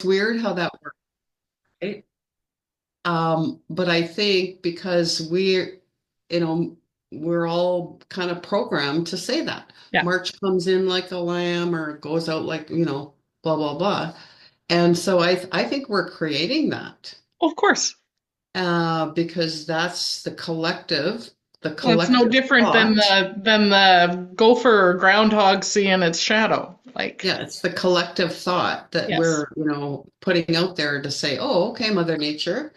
weird how that works, right? But I think because you know, we're all kind of programmed to say that. Yeah, March comes in like a lamb or goes out like, blah, blah, blah. And so I think we're creating that of course. because that's the Well, it's no collective different than thought. the gopher or groundhog seeing its shadow. Like, Yeah, it's the collective thought that yes. we're, putting out there to say, oh, okay, Mother Nature,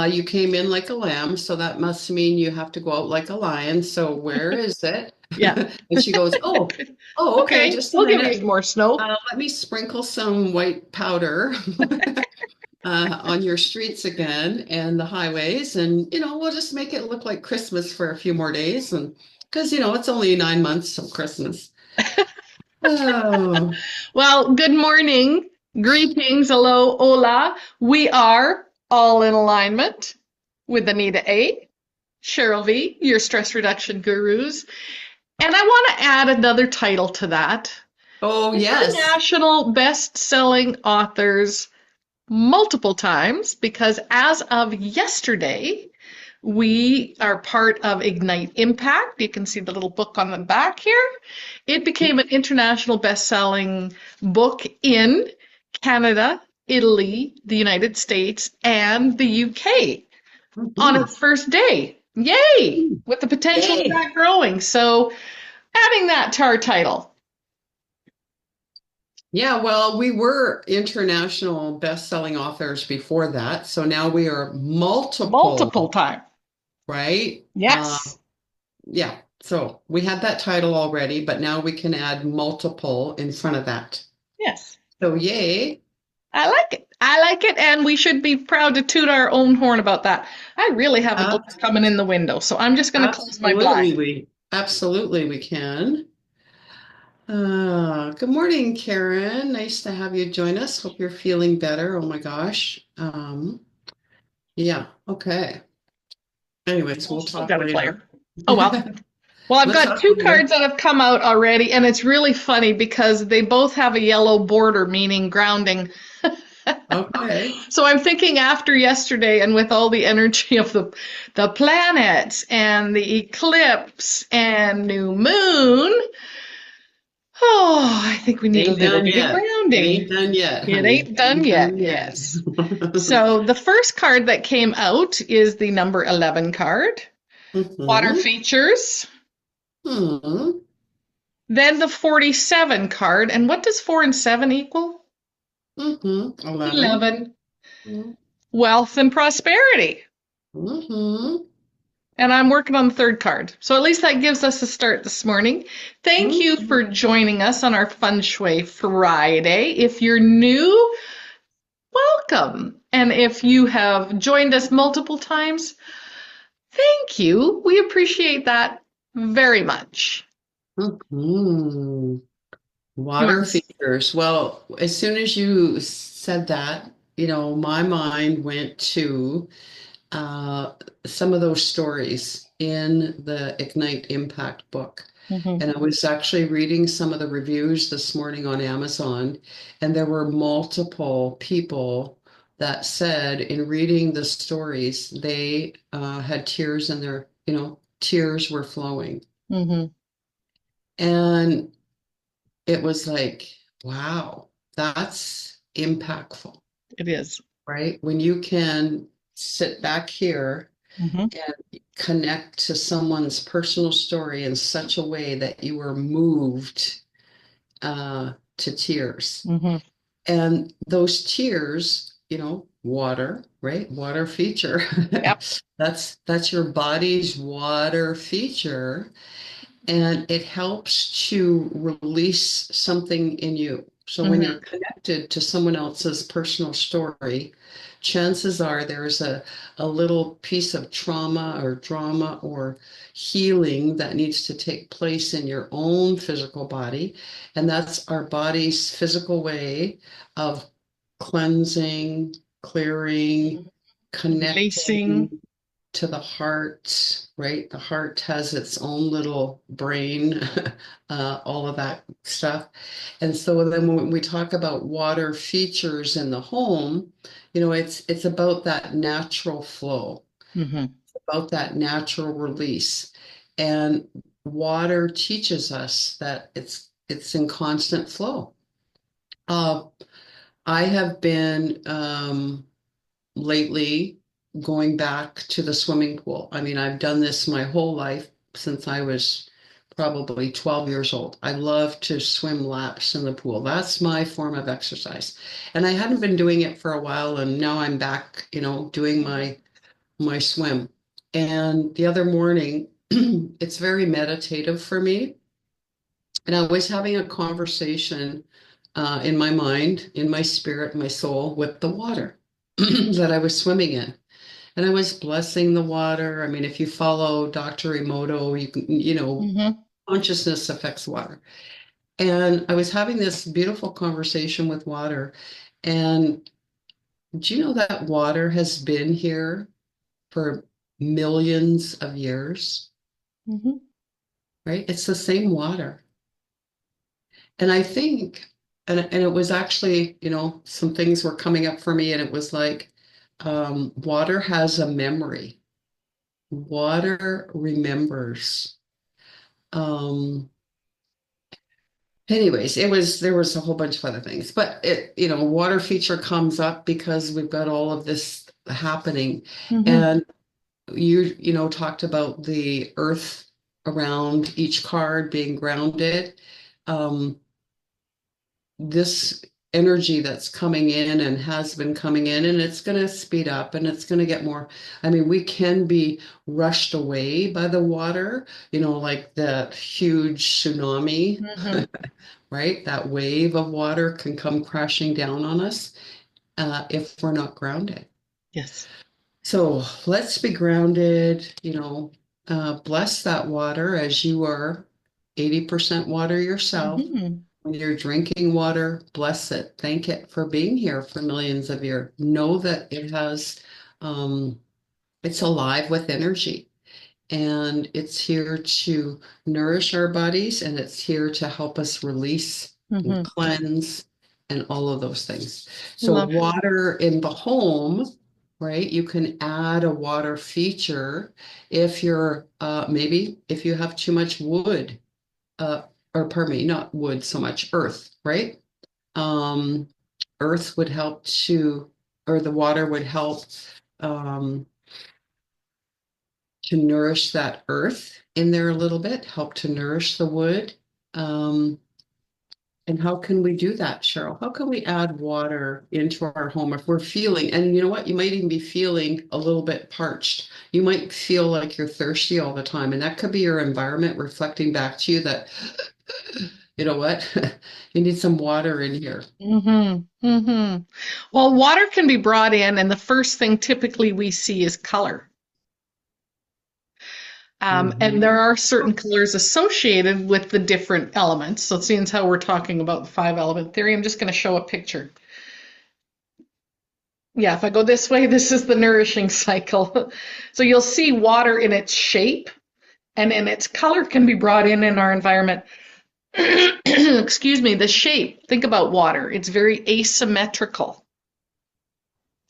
you came in like a lamb, so that must mean you have to go out like a lion. So where is it? Yeah. And she goes, oh, okay, Okay, just a we'll give you minute. more snow. Let me sprinkle some white powder on your streets again and the highways, and we'll just make it look like Christmas for a few more days, and because it's only 9 months till Christmas. Oh. Well, good morning. Greetings. Hello. Hola. We are all in alignment with Anita A, Cheryl V, your stress reduction gurus. And I want to add another title to that. Oh, yes. International best-selling authors multiple times because as of yesterday, we are part of Ignite Impact. You can see the little book on the back here. It became an international best-selling book in Canada, Italy, the United States, and the UK on Mhm. its first day. Yay! With the potential of Yay. that growing. So adding that to our title Yeah, well, we were international best-selling authors before that, so now we are multiple multiple, times. right? Yes. Yeah, so we had that title already, but now we can add multiple in front of that. Yes. So yay. I like it. I like it, and we should be proud to toot our own horn about that. I really have a Uh, glass coming in the window, so I'm just going to close my blind. absolutely we can. Good morning, Karen. Nice to have you join us. Hope you're feeling better. Oh my gosh. Yeah, okay. Anyways, we'll Still talk got a player. later. Oh well. Well, I've We'll got talk two cards later. that have come out already, and it's really funny because they both have a yellow border, meaning grounding. Okay. So I'm thinking after yesterday, and with all the energy of the planets and the eclipse and new moon, oh, I think we need a Ain't little done bit of yet. Ain't grounding. done yet, It honey. ain't done Ain't yet. done yet. Yes. So the first card that came out is the number 11 card, water Hmm. features. Hmm. Then the 47 card. And what does 4 and 7 equal? 11. 11. Wealth and prosperity. Mm-hmm. And I'm working on the third card. So at least that gives us a start this morning. Thank you Hmm. for joining us on our Feng Shui Friday. If you're new, welcome. And if you have joined us multiple times, thank you. We appreciate that very much. Hmm. You want Water to? features. Well, as soon as you said that, my mind went to uh, some of those stories in the Ignite Impact book. Mhm. And I was actually reading some of the reviews this morning on Amazon, and there were multiple people that said in reading the stories, they had tears in their, tears were flowing. Mhm. And it was like, wow, that's impactful, It is. right? When you can sit back here Mhm. and connect to someone's personal story in such a way that you were moved to tears. Mhm. And those tears, water, right? Water feature. Yep. That's your body's water feature, and it helps to release something in you. So when you're Mhm. connected to someone else's personal story, chances are there's a little piece of trauma or drama or healing that needs to take place in your own physical body. And that's our body's physical way of cleansing, clearing, Releasing. connecting, to the heart, right? The heart has its own little brain, all of that stuff. And so then when we talk about water features in the home, it's about that natural flow, Hmm. about that natural release. And water teaches us that it's in constant flow. Uh, I have been lately going back to the swimming pool. I mean, I've done this my whole life since I was probably 12 years old. I love to swim laps in the pool. That's my form of exercise. And I hadn't been doing it for a while, and now I'm back, doing my swim. And the other morning, it's very meditative for me. And I was having a conversation in my mind, in my spirit, my soul, with the water that I was swimming in. And I was blessing the water. I mean, if you follow Dr. Emoto, Hmm. consciousness affects water. And I was having this beautiful conversation with water. And do you know that water has been here for millions of years, Hmm. right? It's the same water. And I think, and it was actually, some things were coming up for me, and it was like, water has a memory. Water remembers. Um, Anyways, there was a whole bunch of other things, but water feature comes up because we've got all of this happening. Hmm. And you talked about the earth around each card being grounded. Um, this energy that's coming in and has been coming in, and it's going to speed up and it's going to get more. I mean, we can be rushed away by the water, like that huge tsunami, Hmm. right? That wave of water can come crashing down on us if we're not grounded. Yes. So let's be grounded, bless that water as you are 80% water yourself. Hmm. When you're drinking water, bless it. Thank it for being here for millions of years. Know that um, it's alive with energy, and it's here to nourish our bodies, and it's here to help us release and Hmm. cleanse and all of those things. So Love. water in the home, right? You can add a water feature if you're maybe if you have too much wood, uh, or pardon me, not wood so much, earth, right? Um, Earth would help or the water would help um, to nourish that earth in there a little bit, help to nourish the wood. Um, and how can we do that, Cheryl? How can we add water into our home if we're feeling, and you know what, you might even be feeling a little bit parched. You might feel like you're thirsty all the time, and that could be your environment reflecting back to you that, you know what, you need some water in here. Hmm. Hmm. Well, water can be brought in, and the first thing typically we see is color. And there Mhm. are certain colors associated with the different elements. So, seeing as how we're talking about the five element theory, I'm just going to show a picture. Yeah, if I go this way, this is the nourishing cycle. So, you'll see water in its shape and in its color can be brought in our environment. Excuse me, the shape. Think about water, it's very asymmetrical.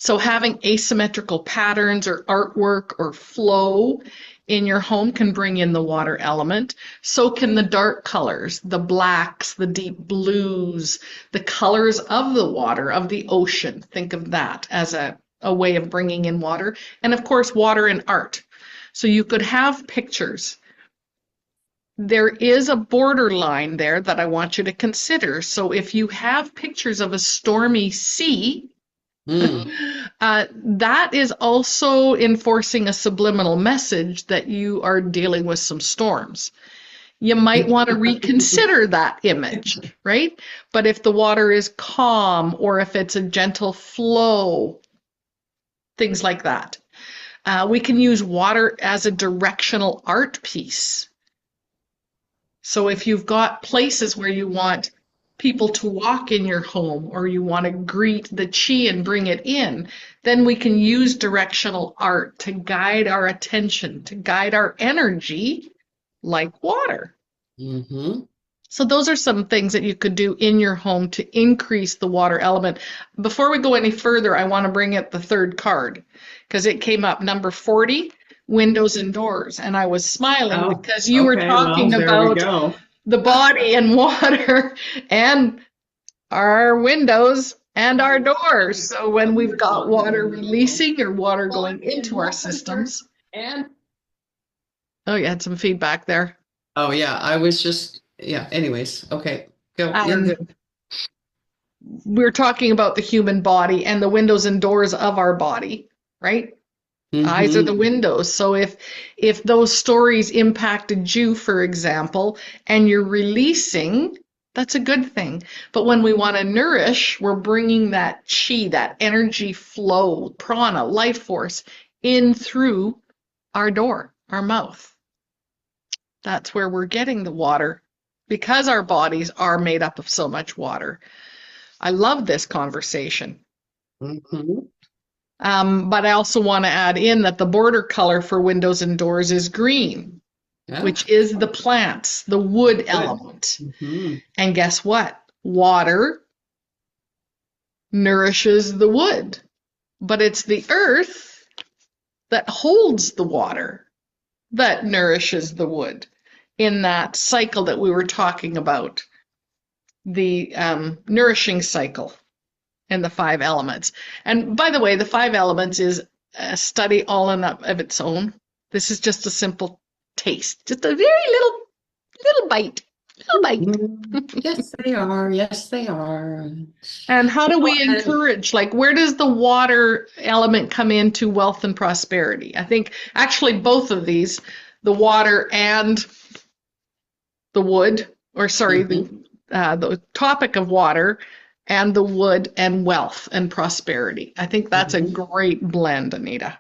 So having asymmetrical patterns or artwork or flow in your home can bring in the water element. So can the dark colors, the blacks, the deep blues, the colors of the water, of the ocean. Think of that as a way of bringing in water. And of course, water and art. So you could have pictures. There is a borderline there that I want you to consider. So if you have pictures of a stormy sea, Mm. that is also enforcing a subliminal message that you are dealing with some storms. You might want to reconsider that image, right? But if the water is calm or if it's a gentle flow, things like that. We can use water as a directional art piece. So if you've got places where you want people to walk in your home, or you want to greet the chi and bring it in, then we can use directional art to guide our attention, to guide our energy like water. Mm-hmm. So those are some things that you could do in your home to increase the water element. Before we go any further, I want to bring up the third card because it came up number 40, windows and doors. And I was smiling Oh, because you were okay. Well, talking there we about go. the body and water and our windows and our doors. So when we've got water releasing or water going into our systems. And Oh, you had some feedback there. oh yeah, I was just yeah. Anyways, okay, go. You're Um, good. we're talking about the human body and the windows and doors of our body, right? Eyes are the Mm-hmm. windows. So if those stories impacted you, for example, and you're releasing, that's a good thing. But when we want to nourish, we're bringing that chi, that energy flow, prana, life force in through our door, our mouth. That's where we're getting the water because our bodies are made up of so much water. I love this conversation. Mm-hmm. But I also want to add in that the border color for windows and doors is green, Yeah, which is the plants, the wood good. element. Mm-hmm. And guess what? Water nourishes the wood, but it's the earth that holds the water that nourishes the wood in that cycle that we were talking about, the nourishing cycle and the five elements. And by the way, the five elements is a study all in of its own. This is just a simple taste, just a very little bite, little bite. Mm, yes, they are. Yes, they are. And how You do know, we and encourage? Like, where does the water element come into wealth and prosperity? I think actually both of these, the water and the wood, or sorry, mhm, the topic of water and the wood and wealth and prosperity. I think that's a mhm. great blend, Anita.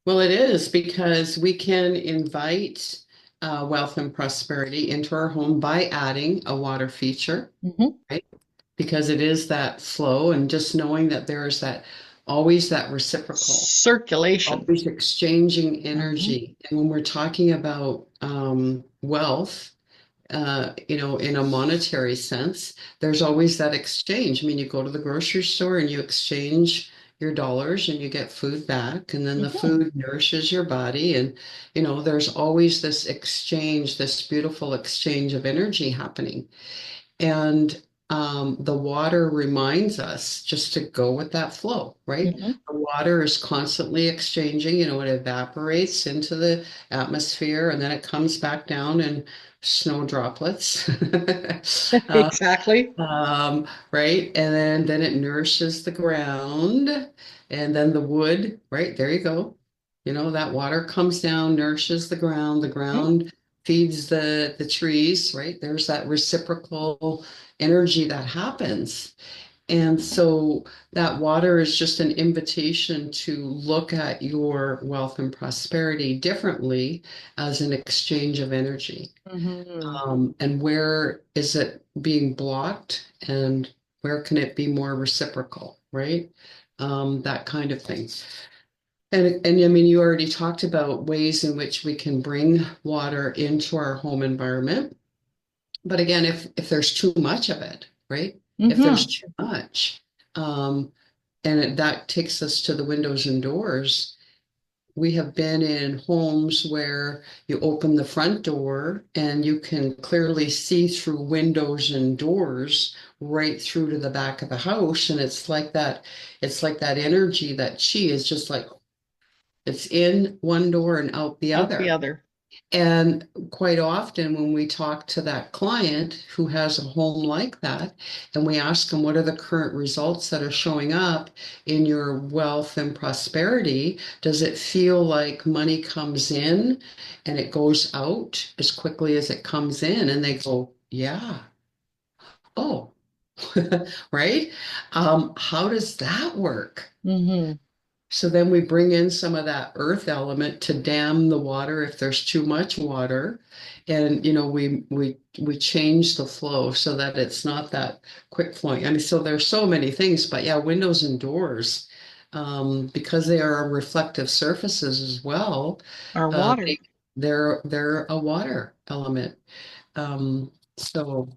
Well, it is because we can invite wealth and prosperity into our home by adding a water feature, Hmm. right? Because it is that flow and just knowing that there is that always that reciprocal, Circulation. always exchanging Hmm. energy. And when we're talking about wealth, in a monetary sense, there's always that exchange. I mean, you go to the grocery store and you exchange your dollars and you get food back, and then the Hmm. food nourishes your body. And, there's always this exchange, this beautiful exchange of energy happening. And the water reminds us just to go with that flow, right? Hmm. The water is constantly exchanging, it evaporates into the atmosphere and then it comes back down in snow droplets. Uh, Exactly. right? And then it nourishes the ground and then the wood, right? There you go. That water comes down, nourishes the Hmm. ground feeds the trees, right? There's that reciprocal energy that happens. And so that water is just an invitation to look at your wealth and prosperity differently as an exchange of energy. Hmm. And where is it being blocked and where can it be more reciprocal, right? That kind of thing. And I mean, you already talked about ways in which we can bring water into our home environment. But again, if there's too much of it, right? If there's Hmm. too much, um, that takes us to the windows and doors. We have been in homes where you open the front door and you can clearly see through windows and doors right through to the back of the house. And it's like that energy, that chi is just like it's in one door and out the Out the other. other. And quite often, when we talk to that client who has a home like that, and we ask them what are the current results that are showing up in your wealth and prosperity, does it feel like money comes in and it goes out as quickly as it comes in? And they go, yeah. Oh, right. How does that work? Hmm. So then we bring in some of that earth element to dam the water if there's too much water. And we change the flow so that it's not that quick flowing. I mean, so there's so many things, but yeah, windows and doors, because they are reflective surfaces as well, Our uh, water. they, they're a water element. So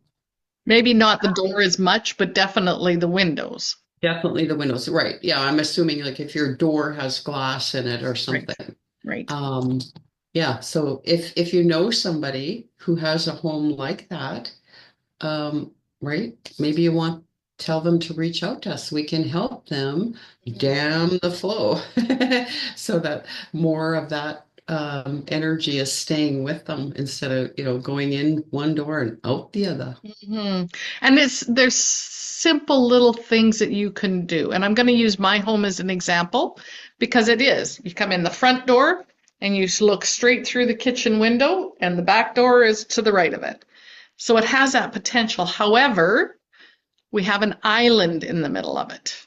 Maybe not the door as much, but definitely the windows. definitely the windows, right? Yeah, I'm assuming like if your door has glass in it or Right. something. Right. Um, yeah, so if you know somebody who has a home like that, um, right, maybe you want tell them to reach out to us. We can help them Mhm. dam the flow so that more of that energy is staying with them instead of, going in one door and out the other. And there's simple little things that you can do. And I'm going to use my home as an example because it is. You come in the front door and you look straight through the kitchen window, and the back door is to the right of it. So it has that potential. However, we have an island in the middle of it.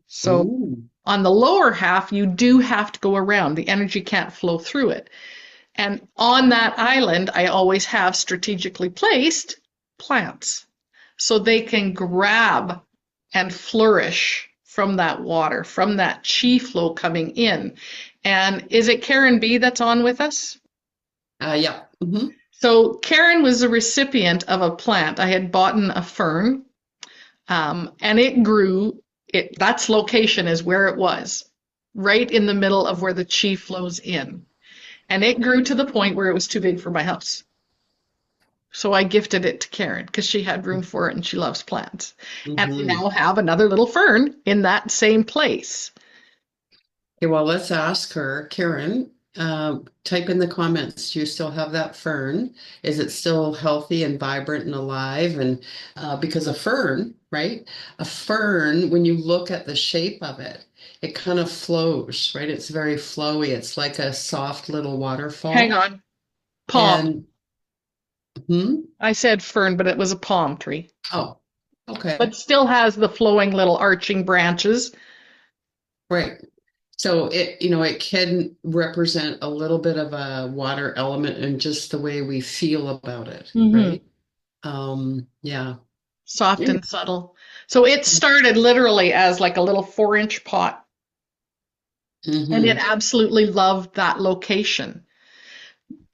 So Ooh. on the lower half, you do have to go around. The energy can't flow through it. And on that island, I always have strategically placed plants so they can grab and flourish from that water, from that chi flow coming in. And is it Karen B that's on with us? Yeah. So Karen was a recipient of a plant. I had bought a fern, and it grew. That's location is where it was, right in the middle of where the chi flows in. And it grew to the point where it was too big for my house. So I gifted it to Karen because she had room for it and she loves plants. And we Mm-hmm. now have another little fern in that same place. Okay, well, let's ask her, Karen, type in the comments. Do you still have that fern? Is it still healthy and vibrant and alive? And because a fern, right? A fern, when you look at the shape of it, it kind of flows, right? It's very flowy. It's like a soft little Hang waterfall. on. Palm. And, hmm? I said fern, but it was a palm tree. Oh, But okay. still has the flowing little arching branches. Right. So it can represent a little bit of a water element and just the way we feel about it, Hmm. right? Yeah. Soft Yeah. and subtle. So it started literally as like a little 4-inch pot. And it Hmm. absolutely loved that location.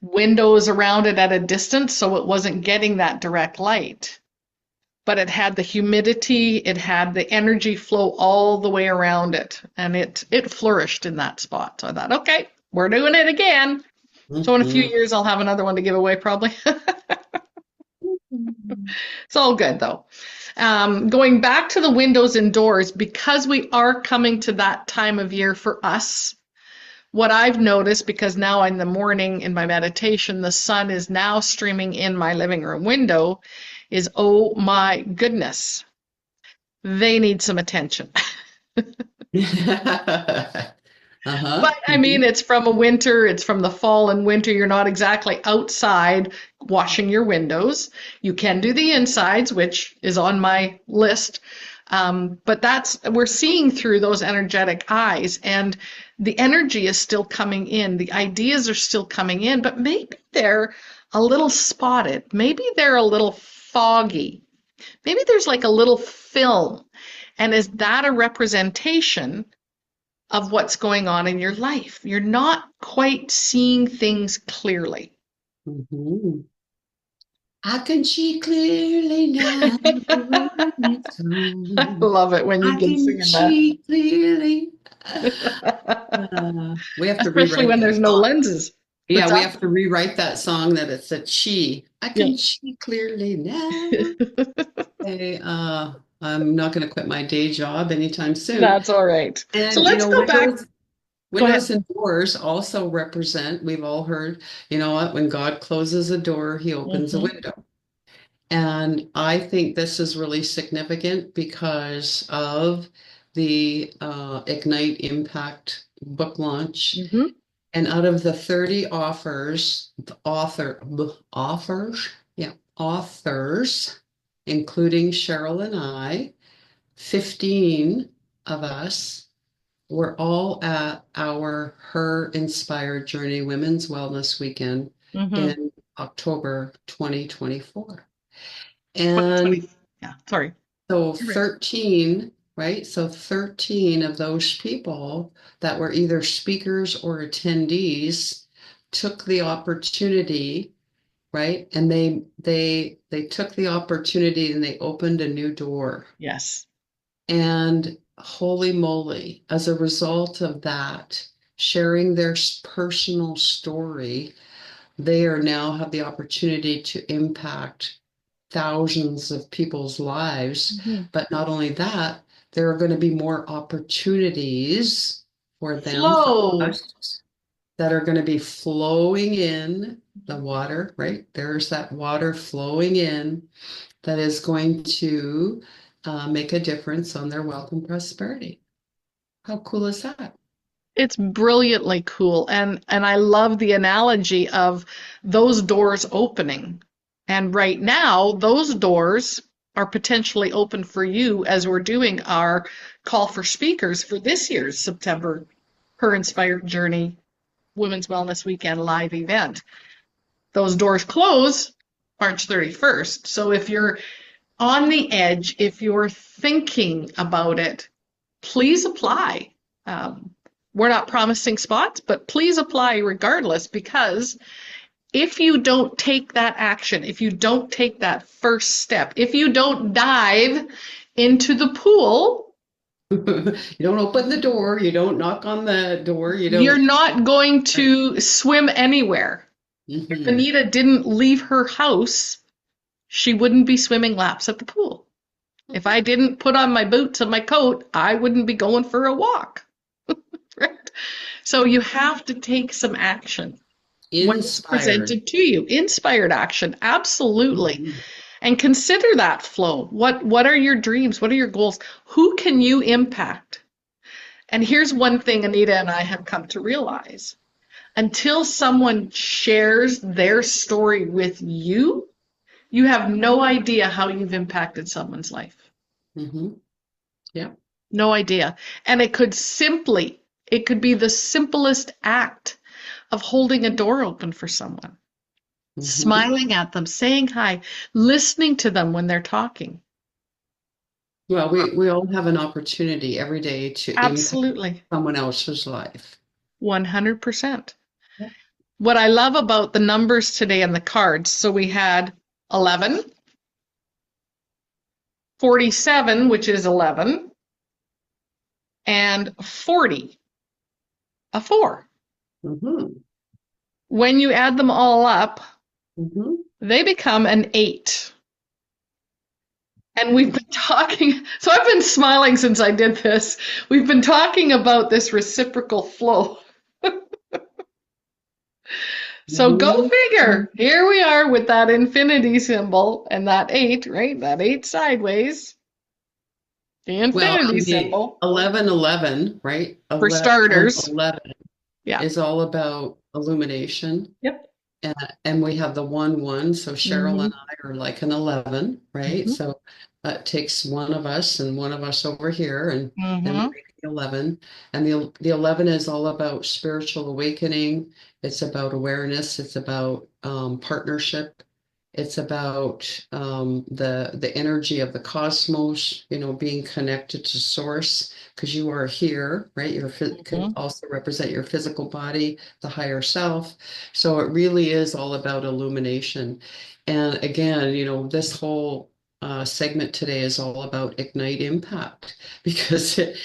Windows around it at a distance, so it wasn't getting that direct light. But it had the humidity, it had the energy flow all the way around it, and it flourished in that spot. So I thought, okay, we're doing it again. So in a few Hmm. years, I'll have another one to give away, probably. It's all good though. Going back to the windows and doors, because we are coming to that time of year for us, what I've noticed, because now in the morning in my meditation, the sun is now streaming in my living room window, is oh my goodness, they need some attention. Uh-huh. But I mean, it's from a winter, it's from the fall and winter. You're not exactly outside washing your windows. You can do the insides, which is on my list. But we're seeing through those energetic eyes, and the energy is still coming in. The ideas are still coming in, but maybe they're a little spotted. Maybe they're a little foggy. Maybe there's like a little film. And is that a representation of what's going on in your life? You're not quite seeing things clearly. Mhm. I can see clearly now when it's I on. love it when you I get can singing that, see clearly. We have to especially rewrite when that there's no song. lenses. What's Yeah, we that? have to rewrite that song that it's a chi. I Yeah. can see clearly now. Hey, I'm not going to quit my day job anytime soon. That's all right. So And let's go back. Go ahead. windows and doors also represent, we've all heard, you know what, when God closes a door, he opens a Hmm. window. And I think this is really significant because of the Ignite Impact book launch. Hmm. And out of the 30 authors, including Cheryl and I, 15 of us we're all at our Her Inspired Journey Women's Wellness Weekend Mm-hmm. in October 2024. And 2020. Yeah, sorry. so You're right. 13, right? So 13 of those people that were either speakers or attendees took the opportunity, right? And they took the opportunity and they opened a new door. Yes. And holy moly, as a result of that, sharing their personal story, they are now have the opportunity to impact thousands of people's lives. Mm-hmm. But not only that, there are going to be more opportunities for them, for Flow. us, that are going to be flowing in the water, right? There's that water flowing in that is going to make a difference on their wealth and prosperity. How cool is that? It's brilliantly cool. And I love the analogy of those doors opening. And right now, those doors are potentially open for you as we're doing our call for speakers for this year's September Her Inspired Journey Women's Wellness Weekend live event. Those doors close March 31st. So if you're on the edge, if you're thinking about it, please apply. Um, we're not promising spots, but please apply regardless, because if you don't take that action, if you don't take that first step, if you don't dive into the pool, You don't open the door, you don't knock on the door, you you're don't. not going to swim anywhere. If Mhm. Anita didn't leave her house, she wouldn't be swimming laps at the pool. If I didn't put on my boots and my coat, I wouldn't be going for a walk. Right? So you have to take some action when it's Inspired. presented to you. Inspired action, absolutely. Mhm. And consider that flow. What are your dreams? What are your goals? Who can you impact? And here's one thing Anita and I have come to realize. Until someone shares their story with you, you have no idea how you've impacted someone's life. Mhm. Yeah. No idea. And it could be the simplest act of holding a door open for someone, Mhm. smiling at them, saying hi, listening to them when they're talking. Well, we all have an opportunity every day to impact Absolutely. someone else's life. 100%. Yeah. What I love about the numbers today and the cards, so we had 11, 47, which is 11, and 40, a 4. Mhm. When you add them all up, Mhm. they become an 8. And we've been talking, so I've been smiling since I did this. We've been talking about this reciprocal flow. So go Mhm. figure. Here we are with that infinity symbol and that 8, right? That 8 sideways, the Well, infinity and the symbol 1111, right? for starters. 1111 Yeah. is all about illumination. Yep. And we have the 1 1. So Cheryl Mm-hmm. and I are like an 11, right? Mm-hmm. So it takes one of us and one of us over here, and then we Mm-hmm. make the 11. And the 11 is all about spiritual awakening. It's about awareness. It's about partnership. It's about the energy of the cosmos, being connected to source, because you are here, right? Could Mm-hmm. also represent your physical body, the higher self. So it really is all about illumination. And again, this whole segment today is all about ignite impact because it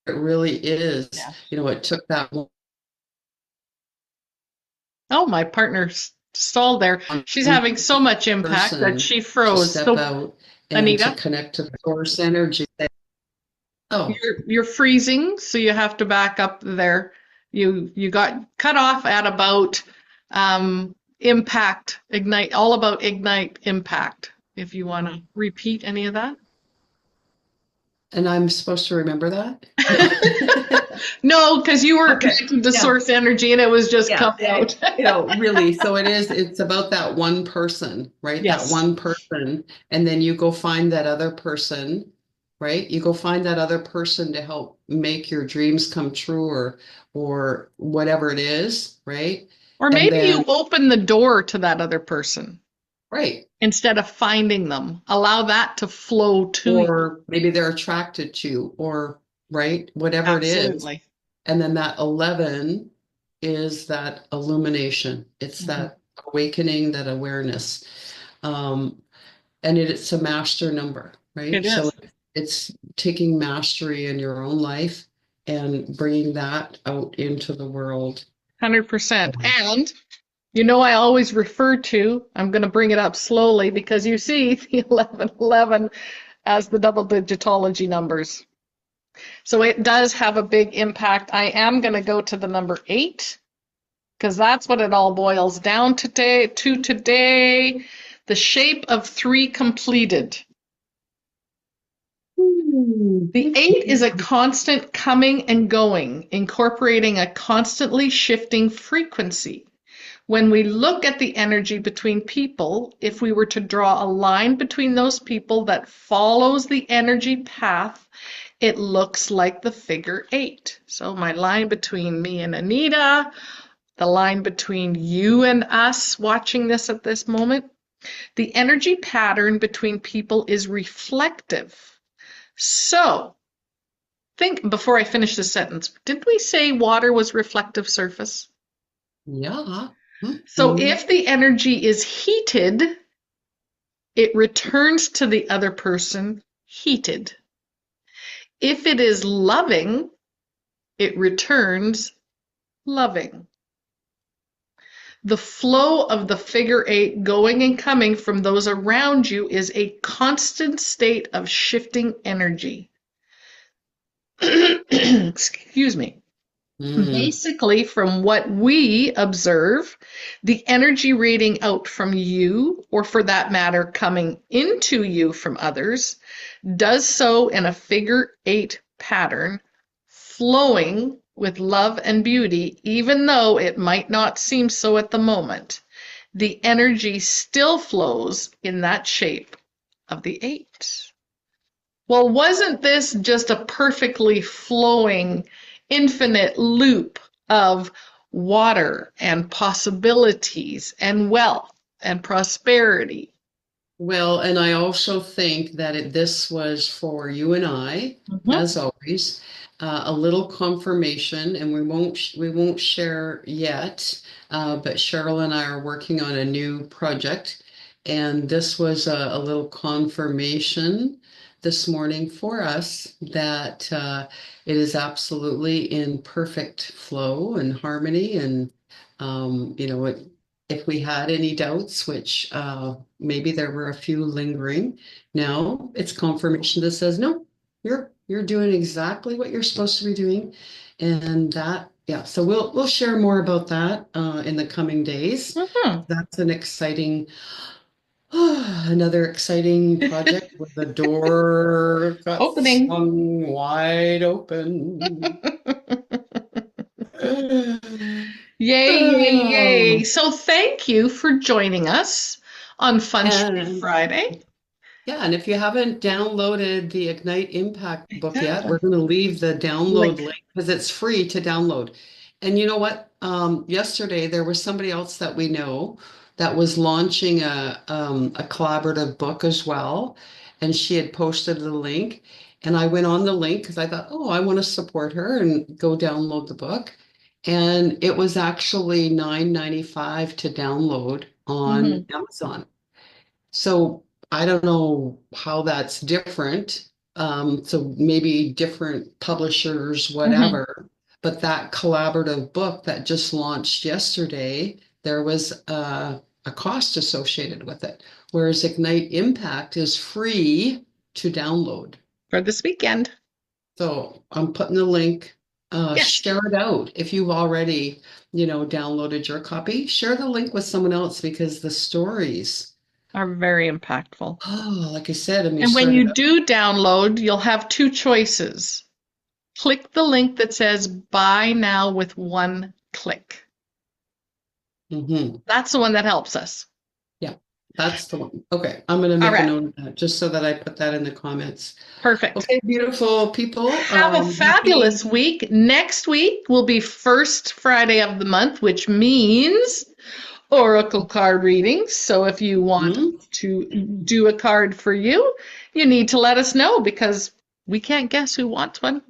really is, Yes. it took that one Oh, my partner stalled there. She's having so much impact that person she to froze. step So, out and to Anita, connect to the source energy. Oh, you're freezing, so you have to back up there. You got cut off at about impact, ignite, all about ignite impact. If you want to repeat any of that. and I'm supposed to remember that? No. No, because you were Okay. connected to Yeah. source energy and it was just Yeah. coming out. Really. So it's about that one person, right? That Yes. one person. And then you go find that other person, right? You go find that other person to help make your dreams come true or whatever it is, right? Or And maybe then you open the door to that other person right. instead of finding them. Allow that to flow to you. Or maybe they're attracted to or right, whatever it is. Absolutely. And then that 11 is that illumination. It's Mhm. that awakening, that awareness. Um, and it's a master number, right? It So is. it's taking mastery in your own life and bringing that out into the world. 100%. And you know, I always refer to, I'm going to bring it up slowly because you see the 1111 as the double digitology numbers. So it does have a big impact. I am going to go to the number 8 because that's what it all boils down to today. The shape of 3 completed. The 8 is a constant coming and going, incorporating a constantly shifting frequency. When we look at the energy between people, if we were to draw a line between those people that follows the energy path, it looks like the figure 8. So my line between me and Anita, the line between you and us watching this at this moment, the energy pattern between people is reflective. So think before I finish the sentence, did we say water was reflective surface? Yeah. So Mhm. if the energy is heated, it returns to the other person heated. If it is loving, it returns loving. The flow of the figure 8 going and coming from those around you is a constant state of shifting energy. Excuse me. Mm. Basically, from what we observe, the energy radiating out from you, or for that matter, coming into you from others, does so in a figure 8 pattern, flowing with love and beauty, even though it might not seem so at the moment. The energy still flows in that shape of the 8. Well, wasn't this just a perfectly flowing, infinite loop of water and possibilities and wealth and prosperity? Well, and I also think that this was for you and I, Mhm. as always, a little confirmation, and we won't share yet, but Cheryl and I are working on a new project, and this was a little confirmation this morning for us that it is absolutely in perfect flow and harmony, and if we had any doubts, which maybe there were a few lingering. Now it's confirmation that says, no, you're doing exactly what you're supposed to be doing. And that, yeah, so we'll share more about that in the coming days. Mhm. That's an exciting, another exciting project where the door got Opening. swung wide open. Yay, yay, yay. Oh, So thank you for joining us on Fun Shui and Friday. yeah, and if you haven't downloaded the Ignite Impact book yet, Yeah. we're going to leave the download Link. link because it's free to download. And you know what? Yesterday there was somebody else that we know that was launching a collaborative book as well, and she had posted the link, and I went on the link because I thought, oh, I want to support her and go download the book. And it was actually $9.95 to download on Mhm. Amazon. So I don't know how that's different. So maybe different publishers, Mhm. whatever. But that collaborative book that just launched yesterday, there was a cost associated with it. Whereas Ignite Impact is free to download. For this weekend. So I'm putting the link, Yes. share it out. If you've already, downloaded your copy, share the link with someone else because the stories. Are very impactful. Oh, like I said, and you And when started you out. do download, you'll have two choices. Click the link that says buy now with one click. Hmm. That's the one that helps us. Yeah. That's the one. Okay, I'm gonna All make a right, note of that, just so that I put that in the comments. perfect. Okay, beautiful people. Have a Happy. fabulous week. Next week will be first Friday of the month, which means oracle card readings. So if you want Mhm, to do a card for you, you need to let us know because we can't guess who wants one.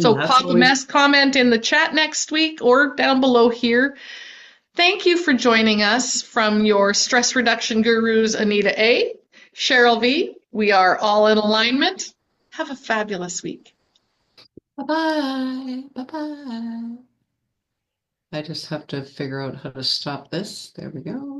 So that's pop a always. mess comment in the chat next week or down below here. Thank you for joining us from your stress reduction gurus, Anita A, Cheryl V. We are all in alignment. Have a fabulous week. Bye bye. Bye bye. I just have to figure out how to stop this. There we go.